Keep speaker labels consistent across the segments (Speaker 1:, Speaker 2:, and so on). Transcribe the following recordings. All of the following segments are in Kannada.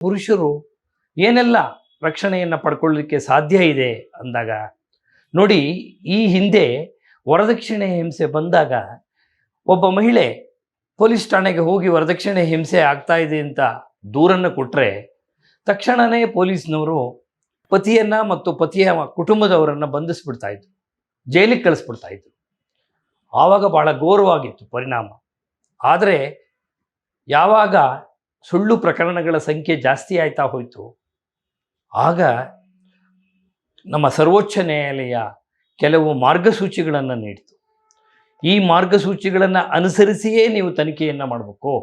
Speaker 1: ಪುರುಷರು ಏನೆಲ್ಲ ರಕ್ಷಣೆಯನ್ನು ಪಡ್ಕೊಳ್ಳಲಿಕ್ಕೆ ಸಾಧ್ಯ ಇದೆ ಅಂದಾಗ ನೋಡಿ, ಈ ಹಿಂದೆ ವರದಕ್ಷಿಣೆ ಹಿಂಸೆ ಬಂದಾಗ ಒಬ್ಬ ಮಹಿಳೆ ಪೊಲೀಸ್ ಠಾಣೆಗೆ ಹೋಗಿ ವರದಕ್ಷಿಣೆ ಹಿಂಸೆ ಆಗ್ತಾ ಇದೆ ಅಂತ ದೂರನ್ನು ಕೊಟ್ಟರೆ ತಕ್ಷಣವೇ ಪೊಲೀಸ್ನವರು ಪತಿಯನ್ನು ಮತ್ತು ಪತಿಯ ಕುಟುಂಬದವರನ್ನು ಬಂಧಿಸ್ಬಿಡ್ತಾ ಇದ್ರು, ಜೈಲಿಗೆ ಕಳಿಸ್ಬಿಡ್ತಾ ಇದ್ರು. ಆವಾಗ ಭಾಳ ಘೋರವಾಗಿತ್ತು ಪರಿಣಾಮ. ಆದರೆ ಯಾವಾಗ ಸುಳ್ಳು ಪ್ರಕರಣಗಳ ಸಂಖ್ಯೆ ಜಾಸ್ತಿ ಆಯ್ತಾ ಹೋಯಿತು, ಆಗ ನಮ್ಮ ಸರ್ವೋಚ್ಚ ನ್ಯಾಯಾಲಯ ಕೆಲವು ಮಾರ್ಗಸೂಚಿಗಳನ್ನು ನೀಡಿತು. ಈ ಮಾರ್ಗಸೂಚಿಗಳನ್ನು ಅನುಸರಿಸಿಯೇ ನೀವು ತನಿಖೆಯನ್ನು ಮಾಡಬೇಕು.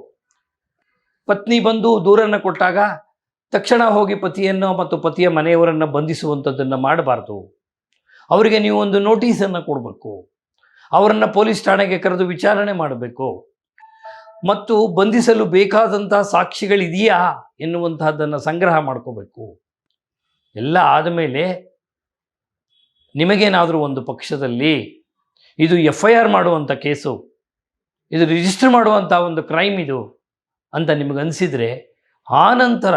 Speaker 1: ಪತ್ನಿ ಬಂದು ದೂರನ್ನು ಕೊಟ್ಟಾಗ ತಕ್ಷಣ ಹೋಗಿ ಪತಿಯನ್ನು ಮತ್ತು ಪತಿಯ ಮನೆಯವರನ್ನು ಬಂಧಿಸುವಂಥದ್ದನ್ನು ಮಾಡಬಾರ್ದು. ಅವರಿಗೆ ನೀವು ಒಂದು ನೋಟಿಸನ್ನು ಕೊಡಬೇಕು, ಅವರನ್ನು ಪೊಲೀಸ್ ಠಾಣೆಗೆ ಕರೆದು ವಿಚಾರಣೆ ಮಾಡಬೇಕು ಮತ್ತು ಬಂಧಿಸಲು ಬೇಕಾದಂಥ ಸಾಕ್ಷಿಗಳಿದೆಯಾ ಎನ್ನುವಂತಹದ್ದನ್ನು ಸಂಗ್ರಹ ಮಾಡ್ಕೋಬೇಕು. ಎಲ್ಲ ಆದಮೇಲೆ ನಿಮಗೇನಾದರೂ ಒಂದು ಪಕ್ಷದಲ್ಲಿ ಇದು FIR ಮಾಡುವಂಥ ಕೇಸು, ಇದು ರಿಜಿಸ್ಟರ್ ಮಾಡುವಂಥ ಒಂದು ಕ್ರೈಮ್ ಇದು ಅಂತ ನಿಮಗನ್ಸಿದ್ರೆ ಆನಂತರ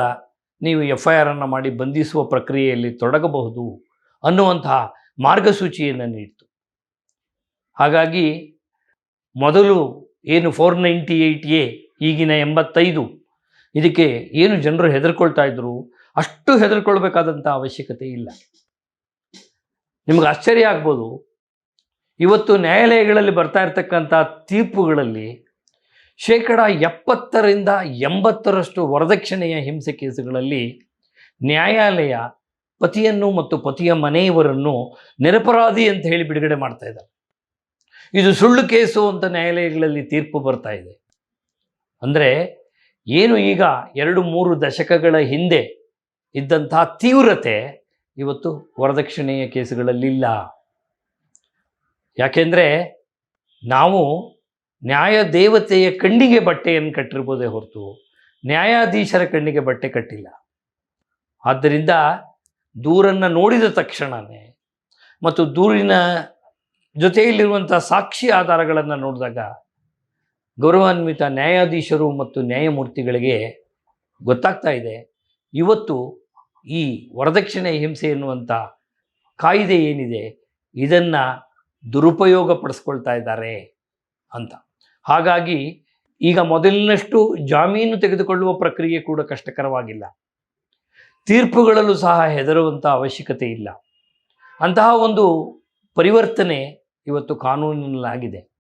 Speaker 1: ನೀವು FIR ಮಾಡಿ ಬಂಧಿಸುವ ಪ್ರಕ್ರಿಯೆಯಲ್ಲಿ ತೊಡಗಬಹುದು ಅನ್ನುವಂತಹ ಮಾರ್ಗಸೂಚಿಯನ್ನು ನೀಡಿತು. ಹಾಗಾಗಿ ಮೊದಲು ಏನು 498A ಈಗಿನ 85 ಇದಕ್ಕೆ ಏನು ಜನರು ಹೆದರ್ಕೊಳ್ತಾ ಇದ್ರು, ಅಷ್ಟು ಹೆದರ್ಕೊಳ್ಬೇಕಾದಂಥ ಅವಶ್ಯಕತೆ ಇಲ್ಲ. ನಿಮಗೆ ಆಶ್ಚರ್ಯ ಆಗ್ಬೋದು, ಇವತ್ತು ನ್ಯಾಯಾಲಯಗಳಲ್ಲಿ ಬರ್ತಾ ಇರ್ತಕ್ಕಂಥ ತೀರ್ಪುಗಳಲ್ಲಿ 70% 80% ವರದಕ್ಷಿಣೆಯ ಹಿಂಸೆ ಕೇಸುಗಳಲ್ಲಿ ನ್ಯಾಯಾಲಯ ಪತಿಯನ್ನು ಮತ್ತು ಪತಿಯ ಮನೆಯವರನ್ನು ನಿರಪರಾಧಿ ಅಂತ ಹೇಳಿ ಬಿಡುಗಡೆ ಮಾಡ್ತಾ ಇದ್ದಾರೆ. ಇದು ಸುಳ್ಳು ಕೇಸು ಅಂತ ನ್ಯಾಯಾಲಯಗಳಲ್ಲಿ ತೀರ್ಪು ಬರ್ತಾ ಇದೆ. ಅಂದರೆ ಏನು ಈಗ 2-3 ದಶಕಗಳ ಹಿಂದೆ ಇದ್ದಂತಹ ತೀವ್ರತೆ ಇವತ್ತು ವರದಕ್ಷಿಣೆಯ ಕೇಸುಗಳಲ್ಲಿಲ್ಲ. ಯಾಕೆಂದರೆ ನಾವು ನ್ಯಾಯ ದೇವತೆಯ ಕಣ್ಣಿಗೆ ಬಟ್ಟೆಯನ್ನು ಕಟ್ಟಿರ್ಬೋದೇ ಹೊರತು ನ್ಯಾಯಾಧೀಶರ ಕಣ್ಣಿಗೆ ಬಟ್ಟೆ ಕಟ್ಟಿಲ್ಲ. ಆದ್ದರಿಂದ ದೂರನ್ನು ನೋಡಿದ ತಕ್ಷಣವೇ ಮತ್ತು ದೂರಿನ ಜೊತೆಯಲ್ಲಿರುವಂಥ ಸಾಕ್ಷಿ ಆಧಾರಗಳನ್ನು ನೋಡಿದಾಗ ಗೌರವಾನ್ವಿತ ನ್ಯಾಯಾಧೀಶರು ಮತ್ತು ನ್ಯಾಯಮೂರ್ತಿಗಳಿಗೆ ಗೊತ್ತಾಗ್ತಾ ಇದೆ, ಇವತ್ತು ಈ ವರದಕ್ಷಿಣೆ ಹಿಂಸೆ ಎನ್ನುವಂಥ ಕಾಯ್ದೆ ಏನಿದೆ ಇದನ್ನು ದುರುಪಯೋಗ ಪಡಿಸ್ಕೊಳ್ತಾ ಇದ್ದಾರೆ ಅಂತ. ಹಾಗಾಗಿ ಈಗ ಮೊದಲಿನಷ್ಟು ಜಾಮೀನು ತೆಗೆದುಕೊಳ್ಳುವ ಪ್ರಕ್ರಿಯೆ ಕೂಡ ಕಷ್ಟಕರವಾಗಿಲ್ಲ. ತೀರ್ಪುಗಳಲ್ಲೂ ಸಹ ಹೆದರುವಂಥ ಅವಶ್ಯಕತೆ ಇಲ್ಲ. ಅಂತಹ ಒಂದು ಪರಿವರ್ತನೆ ಇವತ್ತು ಕಾನೂನಿನಲ್ಲಾಗಿದೆ.